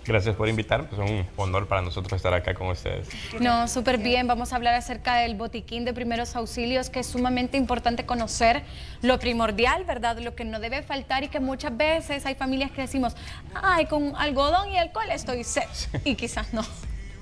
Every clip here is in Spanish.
Gracias por invitarme, pues es un honor para nosotros estar acá con ustedes. No, súper bien. Vamos a hablar acerca del botiquín de primeros auxilios, que es sumamente importante conocer lo primordial, ¿verdad? Lo que no debe faltar y que muchas veces hay familias que decimos, ay, con algodón y alcohol estoy set, y quizás no.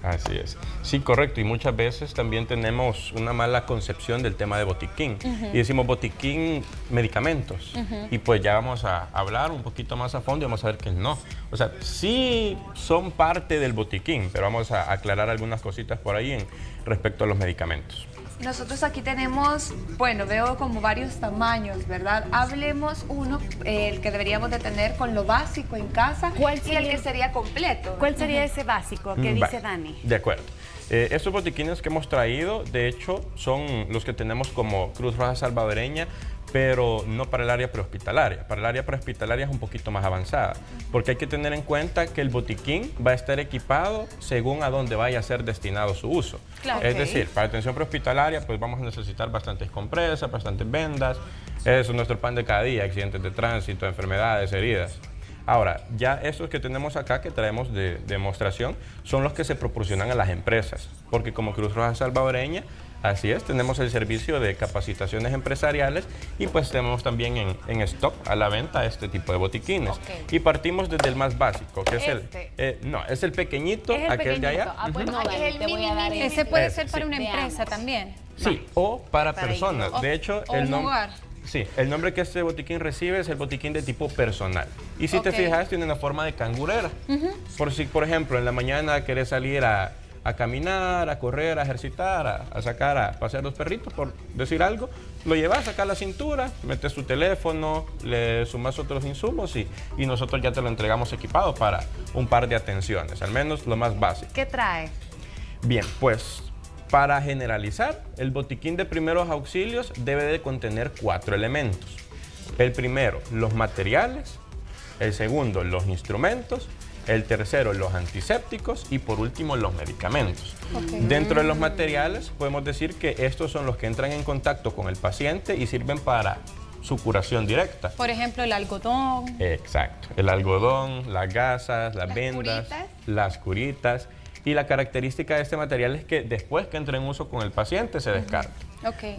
Así es. Sí, correcto. Y muchas veces también tenemos una mala concepción del tema de botiquín. Y decimos botiquín medicamentos. Y pues ya vamos a hablar un poquito más a fondo y vamos a ver que no. O sea, sí son parte del botiquín, pero vamos a aclarar algunas cositas por ahí respecto a los medicamentos. Nosotros aquí tenemos, bueno, veo como varios tamaños, ¿verdad? Hablemos uno, el que deberíamos de tener con lo básico en casa y el que sería completo. ¿Cuál sería ese básico que dice Dani? De acuerdo. Estos botiquines que hemos traído, de hecho, son los que tenemos como Cruz Roja Salvadoreña, pero no para el área prehospitalaria. Para el área prehospitalaria es un poquito más avanzada, porque hay que tener en cuenta que el botiquín va a estar equipado según a dónde vaya a ser destinado su uso. Claro. Es decir, para atención prehospitalaria, pues vamos a necesitar bastantes compresas, bastantes vendas. Eso es nuestro pan de cada día, accidentes de tránsito, enfermedades, heridas. Ahora, ya estos que tenemos acá, que traemos de demostración, son los que se proporcionan a las empresas, porque como Cruz Roja Salvadoreña, así es, tenemos el servicio de capacitaciones empresariales y pues tenemos también en stock a la venta este tipo de botiquines. Y partimos desde el más básico, que es no, es el pequeñito, Es el aquel de allá. pequeñito. Pues no, Aquí Dani, es el te voy a dar mini. Ese puede Ese, ser para sí. una empresa Veamos. también. Sí, o para personas. ellos. De hecho, O un hogar. Sí, el nombre que este botiquín recibe es el botiquín de tipo personal. Y si te fijas, tiene una forma de cangurera. Por si, por ejemplo, en la mañana querés salir a caminar, a correr, a ejercitar, a sacar a pasear los perritos, por decir algo, lo llevas acá a la cintura, metes tu teléfono, le sumas otros insumos y nosotros ya te lo entregamos equipado para un par de atenciones, al menos lo más básico. ¿Qué trae? Bien, pues para generalizar, el botiquín de primeros auxilios debe de contener 4 elementos. El primero, los materiales. El segundo, los instrumentos. El tercero, los antisépticos. Y por último, los medicamentos. Dentro de los materiales, podemos decir que estos son los que entran en contacto con el paciente y sirven para su curación directa. Por ejemplo, el algodón. Exacto. El algodón, las gasas, las vendas, curitas. las curitas. Y la característica de este material es que después que entre en uso con el paciente se descarta.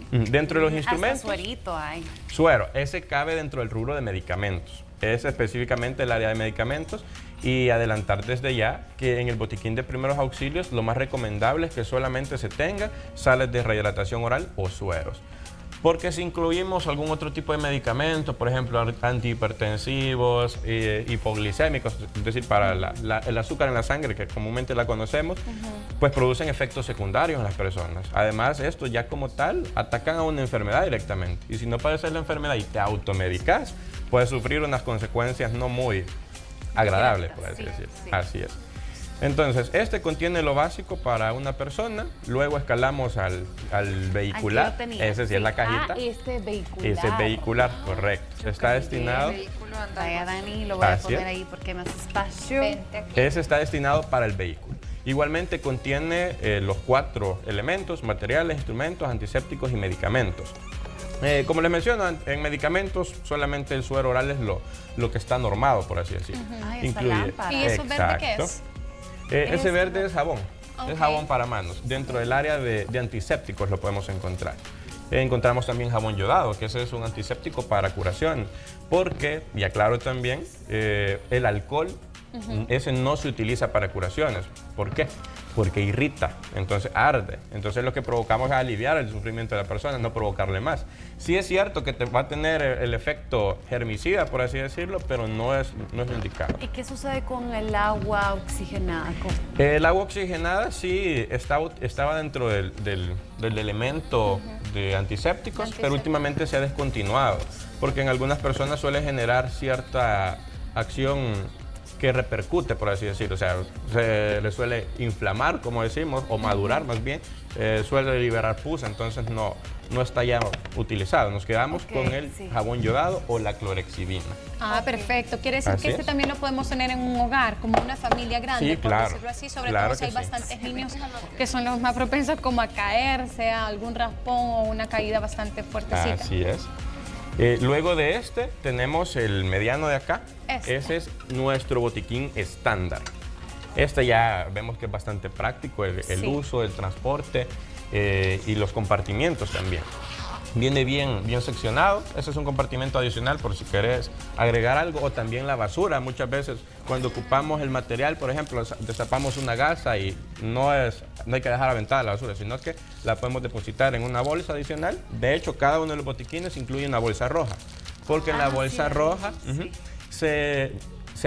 Dentro de los instrumentos, Hasta suerito hay. suero, ese cabe dentro del rubro de medicamentos. Es específicamente el área de medicamentos y adelantar desde ya que en el botiquín de primeros auxilios lo más recomendable es que solamente se tenga sales de rehidratación oral o sueros. Porque si incluimos algún otro tipo de medicamento, por ejemplo, antihipertensivos, hipoglicémicos, es decir, para el azúcar en la sangre, que comúnmente la conocemos, pues producen efectos secundarios en las personas. Además, estos ya como tal atacan a una enfermedad directamente. Y si no padeces la enfermedad y te automedicas, puedes sufrir unas consecuencias no muy agradables, por así decirlo. Así es. Entonces, este contiene lo básico para una persona, luego escalamos al vehicular, Aquí lo tenía, ese sí es la cajita. Este vehicular. Ese vehicular, correcto. Está destinado, Vaya, Dani, lo voy a Así poner es. ahí porque me hace espacio. Vente aquí. ese está destinado para el vehículo. Igualmente contiene los 4 elementos, materiales, instrumentos, antisépticos y medicamentos. Como les menciono, en medicamentos solamente el suero oral es lo que está normado, por así decirlo. Ay, esa lámpara. ¿Y eso verde qué es? Ese verde es jabón. Es jabón para manos. Dentro del área de antisépticos lo podemos encontrar. Encontramos también jabón yodado, que ese es un antiséptico para curación. Porque, y aclaro también, el alcohol, ese no se utiliza para curaciones. ¿Por qué? Porque irrita, entonces arde. Entonces lo que provocamos es aliviar el sufrimiento de la persona, no provocarle más. Sí es cierto que te va a tener el efecto germicida, por así decirlo, pero no es lo indicado. ¿Y qué sucede con el agua oxigenada? El agua oxigenada sí estaba dentro del elemento de antisépticos, pero últimamente se ha descontinuado, porque en algunas personas suele generar cierta acción que repercute, por así decirlo. O sea, se le suele inflamar, como decimos, o madurar más bien, suele liberar pus, entonces no está ya utilizado. Nos quedamos con el jabón yodado o la clorexidina. Ah, perfecto. Quiere decir Así que este es. también lo podemos tener en un hogar, como una familia grande, Sí, por claro. decirlo así, sobre Claro todo si que hay sí. bastantes niños que son los más propensos como a caerse, a algún raspón o una caída bastante fuertecita. Así es. Luego de este tenemos el mediano de acá. Este. Ese es nuestro botiquín estándar. Este ya vemos que es bastante práctico, el uso, el transporte y los compartimientos también. Viene bien seccionado. Ese es un compartimento adicional por si querés agregar algo, o también la basura. Muchas veces cuando ocupamos el material, por ejemplo, destapamos una gasa y no hay que dejar aventada la basura, sino que la podemos depositar en una bolsa adicional. De hecho, cada uno de los botiquines incluye una bolsa roja, porque en la bolsa roja se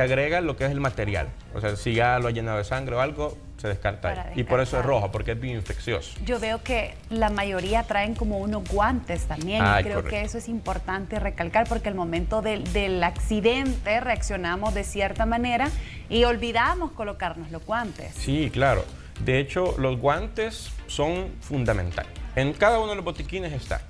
agrega lo que es el material. O sea, si ya lo ha llenado de sangre o algo, se descarta ahí. Y por eso es roja, porque es bioinfeccioso. Yo veo que la mayoría traen como unos guantes también. Y creo que eso es importante recalcar, porque al momento del accidente reaccionamos de cierta manera y olvidamos colocarnos los guantes. Sí, claro. De hecho, los guantes son fundamentales. En cada uno de los botiquines está.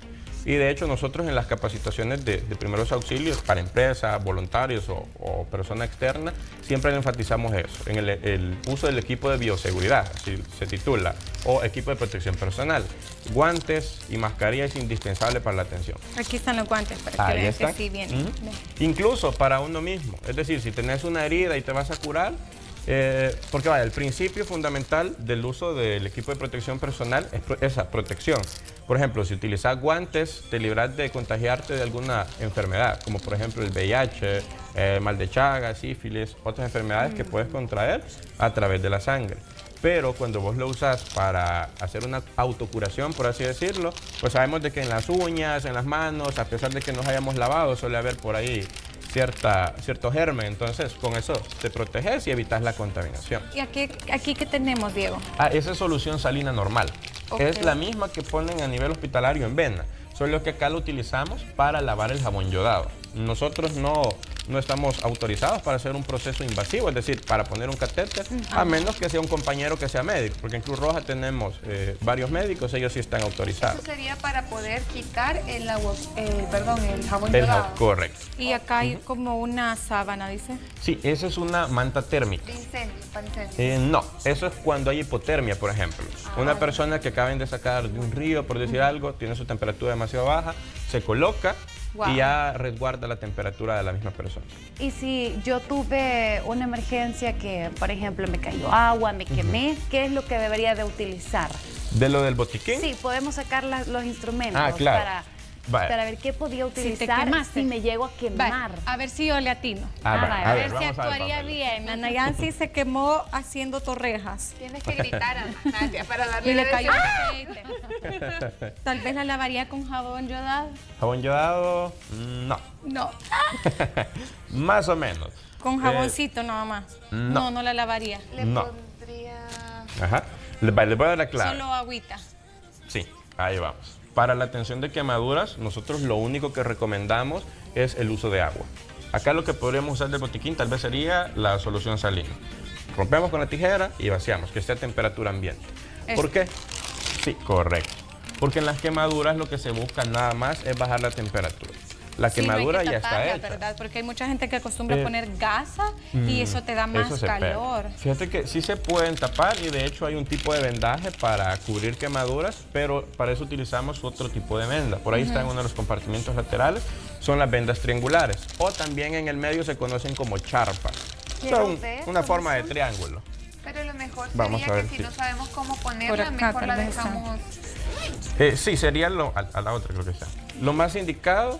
Y de hecho nosotros en las capacitaciones de primeros auxilios para empresas, voluntarios o persona externa, siempre le enfatizamos eso, en el uso del equipo de bioseguridad, así se titula, o equipo de protección personal. Guantes y mascarilla es indispensable para la atención. Aquí están los guantes para que vean que sí vienen. Incluso para uno mismo, es decir, si tenés una herida y te vas a curar, porque vaya, el principio fundamental del uso del equipo de protección personal es esa protección. Por ejemplo, si utilizas guantes, te libras de contagiarte de alguna enfermedad, como por ejemplo el VIH, mal de Chagas, sífilis, otras enfermedades que puedes contraer a través de la sangre. Pero cuando vos lo usas para hacer una autocuración, por así decirlo, pues sabemos de que en las uñas, en las manos, a pesar de que nos hayamos lavado, suele haber por ahí cierto germen. Entonces, con eso te proteges y evitas la contaminación. ¿Y aquí qué tenemos, Diego? Esa es solución salina normal. Es la misma que ponen a nivel hospitalario en vena. Solo que acá lo utilizamos para lavar el jabón yodado. Nosotros no estamos autorizados para hacer un proceso invasivo, es decir, para poner un catéter, a menos que sea un compañero que sea médico, porque en Cruz Roja tenemos varios médicos, ellos sí están autorizados. Eso sería para poder quitar el jabón yodado. Correcto. Y acá hay como una sábana, dice. Sí, esa es una manta térmica. De incendio, para incendio. No, eso es cuando hay hipotermia, por ejemplo. Una persona que acaben de sacar de un río, por decir algo, tiene su temperatura demasiado baja, se coloca y ya resguarda la temperatura de la misma persona. Y si yo tuve una emergencia que, por ejemplo, me cayó agua, me quemé, ¿qué es lo que debería de utilizar? ¿De lo del botiquín? Sí, podemos sacar los instrumentos claro. para ver qué podía utilizar si me llego a quemar. A ver si yo le atino. A ver si actuaría bien. Ana Yancy se quemó haciendo torrejas. Tienes que gritar a Nadia para darle y le cayó aceite. Tal vez la lavaría con jabón yodado. ¿Jabón yodado? No. No. Más o menos. Con jaboncito nada más. No. No la lavaría. Le pondría... Ajá. Le voy a dar la clave. Solo agüita. Sí, ahí vamos. Para la atención de quemaduras, nosotros lo único que recomendamos es el uso de agua. Acá lo que podríamos usar del botiquín tal vez sería la solución salina. Rompemos con la tijera y vaciamos, que esté a temperatura ambiente. ¿Por qué? Sí, correcto. Porque en las quemaduras lo que se busca nada más es bajar la temperatura. La quemadura ya está hecha. ¿Verdad? Porque hay mucha gente que acostumbra a poner gasa y eso te da más calor. Fíjate que sí se pueden tapar y de hecho hay un tipo de vendaje para cubrir quemaduras, pero para eso utilizamos otro tipo de venda. Por ahí está en uno de los compartimentos laterales, son las vendas triangulares. O también en el medio se conocen como charpas. Son una forma de triángulo. Pero lo mejor sería que si no sabemos cómo ponerla, mejor la dejamos... Sí, sería a la otra creo que está. Lo más indicado,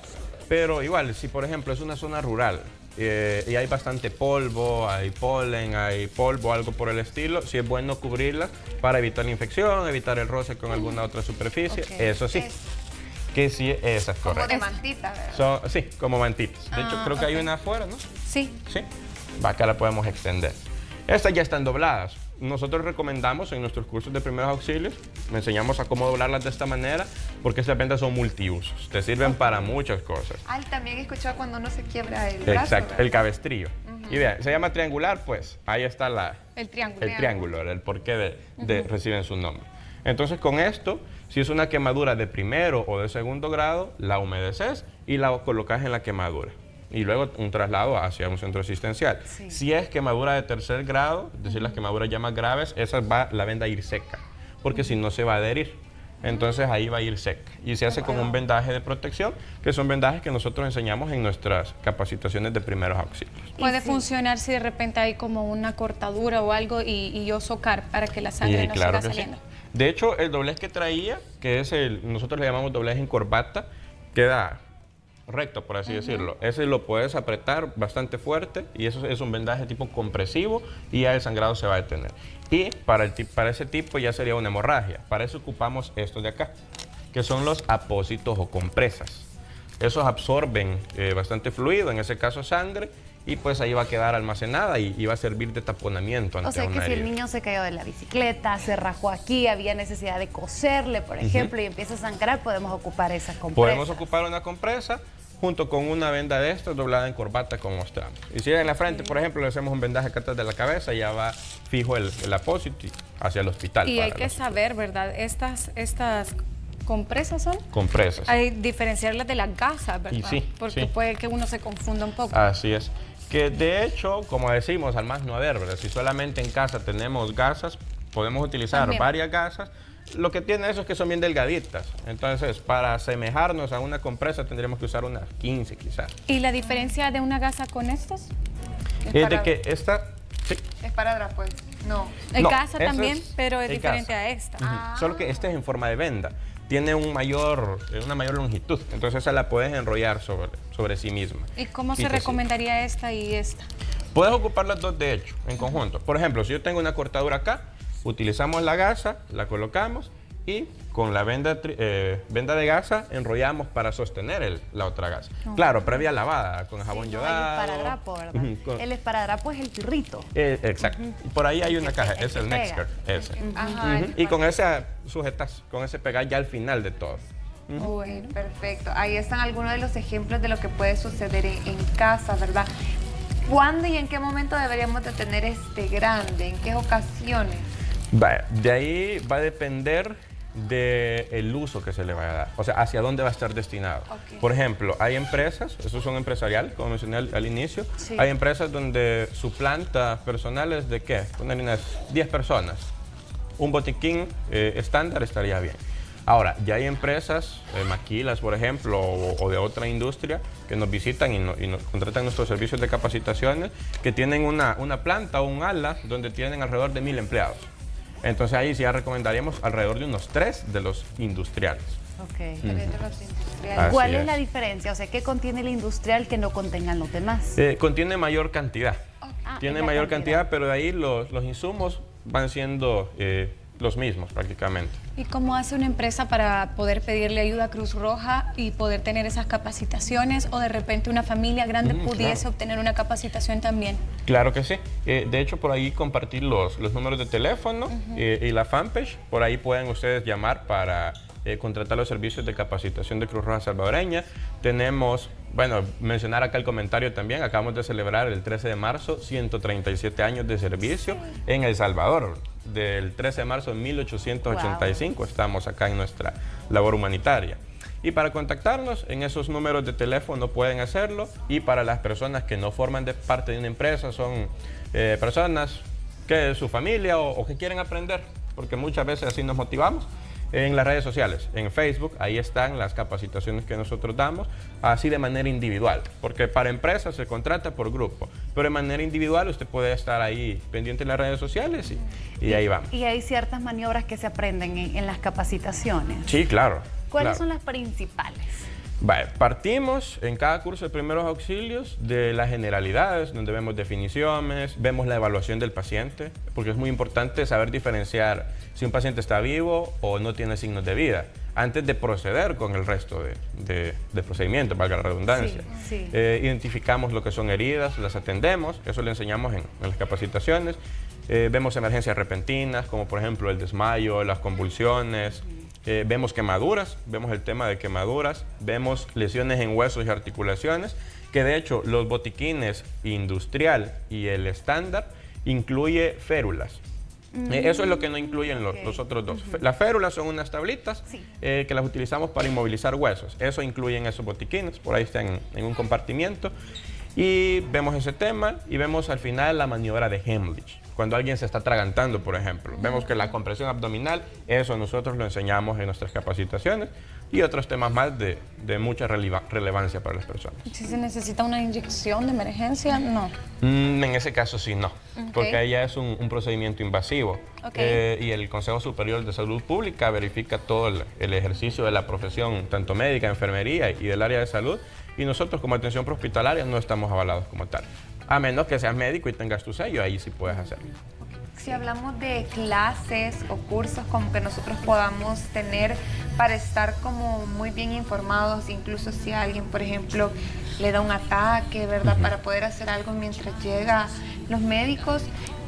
pero igual, si por ejemplo es una zona rural y hay bastante polvo, hay polen, hay polvo, algo por el estilo, sí es bueno cubrirla para evitar la infección, evitar el roce con alguna otra superficie, eso sí. Que sí, esa es correcta. Como de mantita, ¿verdad? Sí, como mantitas. De hecho, creo que hay una afuera, ¿no? Sí. Sí. Acá la podemos extender. Estas ya están dobladas. Nosotros recomendamos en nuestros cursos de primeros auxilios, enseñamos a cómo doblarlas de esta manera, porque estas vendas son multiusos, te sirven para muchas cosas. También he escuchado cuando uno se quiebra el brazo. Exacto, el cabestrillo. Y vean, se llama triangular, pues ahí está el triángulo. El triángulo, el porqué reciben su nombre. Entonces con esto, si es una quemadura de primero o de segundo grado, la humedeces y la colocas en la quemadura. Y luego un traslado hacia un centro asistencial. Sí. Si es quemadura de tercer grado, es decir, las quemaduras ya más graves, esa va la venda a ir seca, porque si no se va a adherir. entonces ahí va a ir seca. Y se hace con un vendaje de protección, que son vendajes que nosotros enseñamos en nuestras capacitaciones de primeros auxilios. Puede funcionar si de repente hay como una cortadura o algo y yo socar para que la sangre no siga saliendo. Sí. De hecho, el doblez que traía, que es nosotros le llamamos doblez en corbata, queda recto, por así decirlo. Ese lo puedes apretar bastante fuerte y eso es un vendaje tipo compresivo y ya el sangrado se va a detener. Y para ese tipo ya sería una hemorragia. Para eso ocupamos estos de acá, que son los apósitos o compresas. Esos absorben bastante fluido, en ese caso sangre, y pues ahí va a quedar almacenada y va a servir de taponamiento ante una herida. O sea que si el niño se cayó de la bicicleta, se rajó aquí, había necesidad de coserle, por ejemplo, y empieza a sangrar, podemos ocupar esas compresas. Podemos ocupar una compresa junto con una venda de estas doblada en corbata como mostramos. Y si en la frente, por ejemplo, le hacemos un vendaje acá atrás de la cabeza, ya va fijo el apósito hacia el hospital. Y hay que saber, ¿verdad? Estas ¿compresas son? Compresas. Hay que diferenciarlas de las gasas, ¿verdad? Sí, porque puede que uno se confunda un poco. Así es. Que de hecho, como decimos, al más no haber, ¿verdad? Si solamente en casa tenemos gasas, podemos utilizar varias gasas. Lo que tiene eso es que son bien delgaditas. Entonces, para asemejarnos a una compresa, tendríamos que usar unas 15 quizás. ¿Y la diferencia de una gasa con estas? Es de que esta... Sí. Esparadrap, pues. No. En casa también, pero es diferente a esta. Solo que esta es en forma de venda. Tiene una mayor longitud, entonces esa la puedes enrollar sobre sí misma. ¿Y cómo se recomendaría esta y esta? Puedes ocupar las dos de hecho, en conjunto. Por ejemplo, si yo tengo una cortadura acá, utilizamos la gasa, la colocamos y con la venda de gasa enrollamos para sostener la otra gasa. Claro, previa lavada, con jabón yodado. El esparadrapo, ¿verdad? El esparadrapo es el turrito. Exacto. Y por ahí hay una caja, es el Nexcare. Ese. Y con ese sujetas, con ese pegar ya al final de todo. Bueno, perfecto. Ahí están algunos de los ejemplos de lo que puede suceder en casa, ¿verdad? ¿Cuándo y en qué momento deberíamos de tener este grande? ¿En qué ocasiones? De ahí va a depender del uso que se le vaya a dar, o sea, hacia dónde va a estar destinado. Por ejemplo, hay empresas, estos son empresariales, como mencioné al inicio, hay empresas donde su planta personal es de ¿qué? Unas 10 personas. Un botiquín estándar estaría bien. Ahora, ya hay empresas, maquilas, por ejemplo, o de otra industria, que nos visitan y nos contratan nuestros servicios de capacitaciones, que tienen una planta o un ala donde tienen alrededor de 1000 empleados. Entonces ahí sí ya recomendaríamos alrededor de unos 3 de los industriales. Ok. ¿Cuál es la diferencia? O sea, ¿qué contiene el industrial que no contengan los demás? Contiene mayor cantidad. Tiene mayor cantidad, pero de ahí los insumos van siendo los mismos prácticamente. ¿Y cómo hace una empresa para poder pedirle ayuda a Cruz Roja y poder tener esas capacitaciones? ¿O de repente una familia grande pudiese obtener una capacitación también? Claro que sí. De hecho, por ahí compartir los números de teléfono y la fanpage. Por ahí pueden ustedes llamar para contratar los servicios de capacitación de Cruz Roja Salvadoreña. Tenemos, bueno, mencionar acá el comentario también. Acabamos de celebrar el 13 de marzo 137 años de servicio en El Salvador. Del 13 de marzo de 1885 estamos acá en nuestra labor humanitaria. Y para contactarnos en esos números de teléfono pueden hacerlo. Y para las personas que no forman parte de una empresa, son personas que su familia o que quieren aprender, porque muchas veces así nos motivamos. En las redes sociales, en Facebook, ahí están las capacitaciones que nosotros damos, así de manera individual, porque para empresas se contrata por grupo, pero de manera individual usted puede estar ahí pendiente en las redes sociales y ahí vamos. ¿Y hay ciertas maniobras que se aprenden en las capacitaciones? Sí, claro. ¿Cuáles son las principales? Partimos en cada curso de primeros auxilios de las generalidades, donde vemos definiciones, vemos la evaluación del paciente, porque es muy importante saber diferenciar si un paciente está vivo o no tiene signos de vida, antes de proceder con el resto de procedimientos, valga la redundancia. Identificamos lo que son heridas, las atendemos, eso le enseñamos en las capacitaciones. Vemos emergencias repentinas, como por ejemplo el desmayo, las convulsiones. Vemos quemaduras, vemos el tema de quemaduras, vemos lesiones en huesos y articulaciones, que de hecho los botiquines industrial y el estándar incluye férulas. Eso es lo que no incluyen los otros dos. Las férulas son unas tablitas que las utilizamos para inmovilizar huesos. Eso incluyen esos botiquines, por ahí están en un compartimiento. Y vemos ese tema y vemos al final la maniobra de Heimlich. cuando alguien se está atragantando, por ejemplo. Vemos que la compresión abdominal, eso nosotros lo enseñamos en nuestras capacitaciones y otros temas más de mucha relevancia para las personas. Si se necesita una inyección de emergencia, no. En ese caso sí, no, porque ahí ya es un procedimiento invasivo. Y el Consejo Superior de Salud Pública verifica todo el ejercicio de la profesión, tanto médica, enfermería y del área de salud, y nosotros como atención prehospitalaria no estamos avalados como tal. A menos que seas médico y tengas tu sello, ahí sí puedes hacerlo. Si hablamos de clases o cursos como que nosotros podamos tener para estar como muy bien informados, incluso si a alguien, por ejemplo, le da un ataque, ¿verdad? Para poder hacer algo mientras llega los médicos,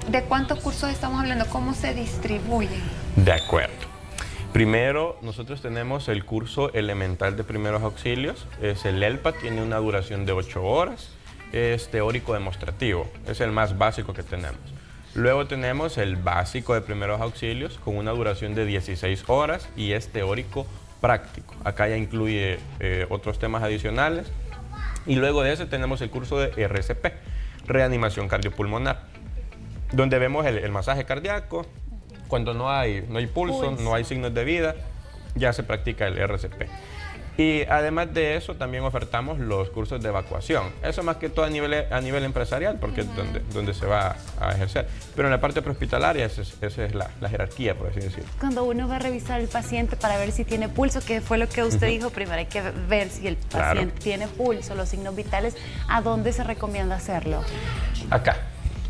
¿de cuántos cursos estamos hablando? ¿Cómo se distribuyen? De acuerdo. Primero, nosotros tenemos el curso elemental de primeros auxilios, es el ELPA, tiene una duración de 8 horas, es teórico demostrativo, es el más básico que tenemos. Luego tenemos el básico de primeros auxilios con una duración de 16 horas y es teórico práctico. Acá ya incluye otros temas adicionales. Y luego de ese tenemos el curso de RCP, reanimación cardiopulmonar, donde vemos el masaje cardíaco. Cuando no hay pulso, no hay signos de vida, ya se practica el RCP. Y además de eso, también ofertamos los cursos de evacuación. Eso más que todo a nivel empresarial, porque es donde se va a ejercer. Pero en la parte prehospitalaria, esa es la jerarquía, por así decirlo. Cuando uno va a revisar al paciente para ver si tiene pulso, que fue lo que usted dijo, primero hay que ver si el paciente tiene pulso, los signos vitales, ¿a dónde se recomienda hacerlo?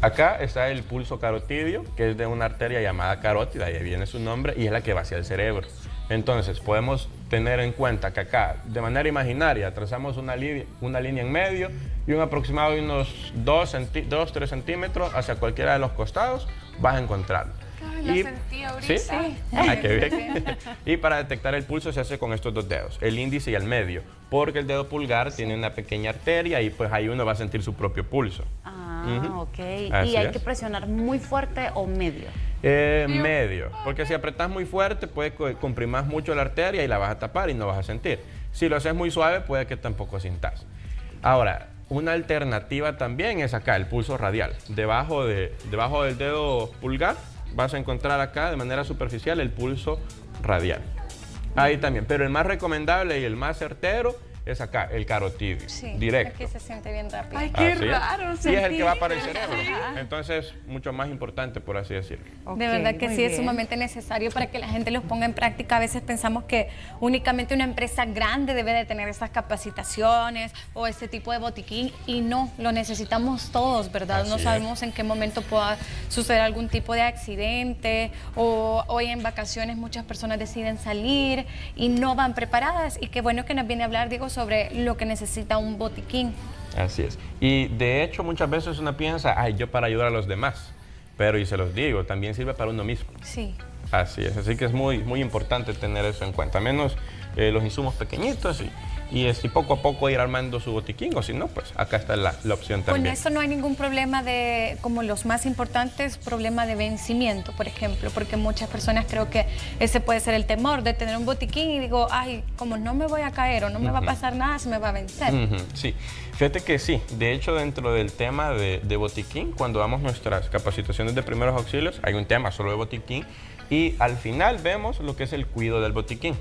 Acá está el pulso carotidio, que es de una arteria llamada carótida, y ahí viene su nombre, y es la que va hacia el cerebro. Entonces, podemos tener en cuenta que acá, de manera imaginaria, trazamos una línea en medio y un aproximado de unos 2-3 centímetros hacia cualquiera de los costados, vas a encontrarlo. Lo sentí ahorita. ¿Sí? Ah, qué bien. Y para detectar el pulso se hace con estos dos dedos, el índice y el medio, porque el dedo pulgar tiene una pequeña arteria y pues ahí uno va a sentir su propio pulso. Ok. ¿Y hay que presionar muy fuerte o medio? Medio, porque si apretas muy fuerte puede comprimir mucho la arteria y la vas a tapar y no vas a sentir. Si lo haces muy suave puede que tampoco sintas. Ahora, una alternativa también es acá, el pulso radial. Debajo del dedo pulgar vas a encontrar acá de manera superficial el pulso radial. Ahí también, pero el más recomendable y el más certero es acá, el carotidio, directo. Aquí se siente bien rápido. Ay, qué raro. Y es el que va para el cerebro. Entonces, mucho más importante, por así decirlo. De verdad que sí, es sumamente necesario para que la gente los ponga en práctica. A veces pensamos que únicamente una empresa grande debe de tener esas capacitaciones o ese tipo de botiquín y no, lo necesitamos todos, ¿verdad? No sabemos en qué momento pueda suceder algún tipo de accidente o hoy en vacaciones muchas personas deciden salir y no van preparadas y qué bueno que nos viene a hablar, Diego, sobre lo que necesita un botiquín. Así es. Y de hecho muchas veces uno piensa, ay, yo para ayudar a los demás. Pero, y se los digo, también sirve para uno mismo. Sí. Así es. Así que es muy, muy importante tener eso en cuenta. Menos los insumos pequeñitos y poco a poco ir armando su botiquín, o si no, pues acá está la opción también. Con eso no hay ningún problema de, como los más importantes, problema de vencimiento, por ejemplo, porque muchas personas creo que ese puede ser el temor de tener un botiquín y digo, ay, como no me voy a caer o no me va a pasar nada, se me va a vencer. Sí, fíjate que sí, de hecho dentro del tema de botiquín, cuando damos nuestras capacitaciones de primeros auxilios, hay un tema solo de botiquín, y al final vemos lo que es el cuidado del botiquín.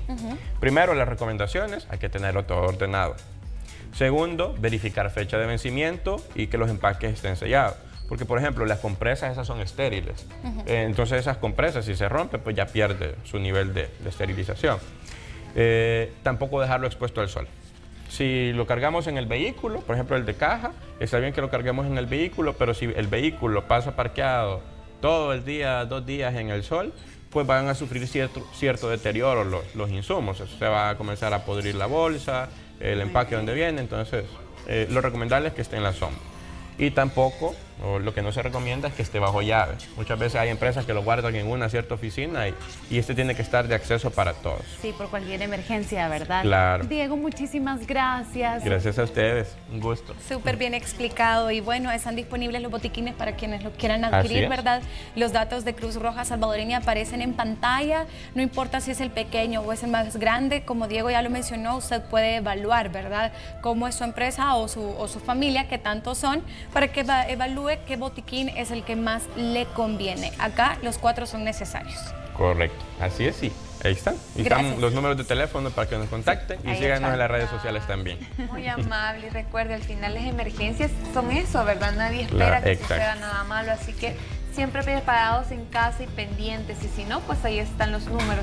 Primero, las recomendaciones, hay que tenerlo todo ordenado. Segundo, verificar fecha de vencimiento y que los empaques estén sellados. Porque, por ejemplo, las compresas esas son estériles. Entonces, esas compresas, si se rompen, pues ya pierde su nivel de esterilización. Tampoco dejarlo expuesto al sol. Si lo cargamos en el vehículo, por ejemplo, el de caja, está bien que lo carguemos en el vehículo, pero si el vehículo pasa parqueado todo el día, 2 días en el sol, pues van a sufrir cierto deterioro los insumos. Eso se va a comenzar a podrir la bolsa, el empaque donde viene, entonces lo recomendable es que esté en la sombra. Y tampoco, o lo que no se recomienda es que esté bajo llave. Muchas veces hay empresas que lo guardan en una cierta oficina y este tiene que estar de acceso para todos. Sí, por cualquier emergencia, ¿verdad? Claro. Diego, muchísimas gracias. Gracias a ustedes, un gusto. Súper bien explicado y bueno, están disponibles los botiquines para quienes lo quieran adquirir, ¿verdad? Los datos de Cruz Roja Salvadoreña aparecen en pantalla, no importa si es el pequeño o es el más grande, como Diego ya lo mencionó, usted puede evaluar, ¿verdad? Cómo es su empresa o su familia, que tanto son, para que evalúe evalúe qué botiquín es el que más le conviene. Acá los 4 son necesarios. Correcto, así es, sí. Ahí están. Y están los números de teléfono para que nos contacten y síganos en las redes sociales también. Muy amable. Y recuerde, al final las emergencias son eso, ¿verdad? Nadie espera que suceda nada malo, así que siempre preparados en casa y pendientes. Y si no, pues ahí están los números.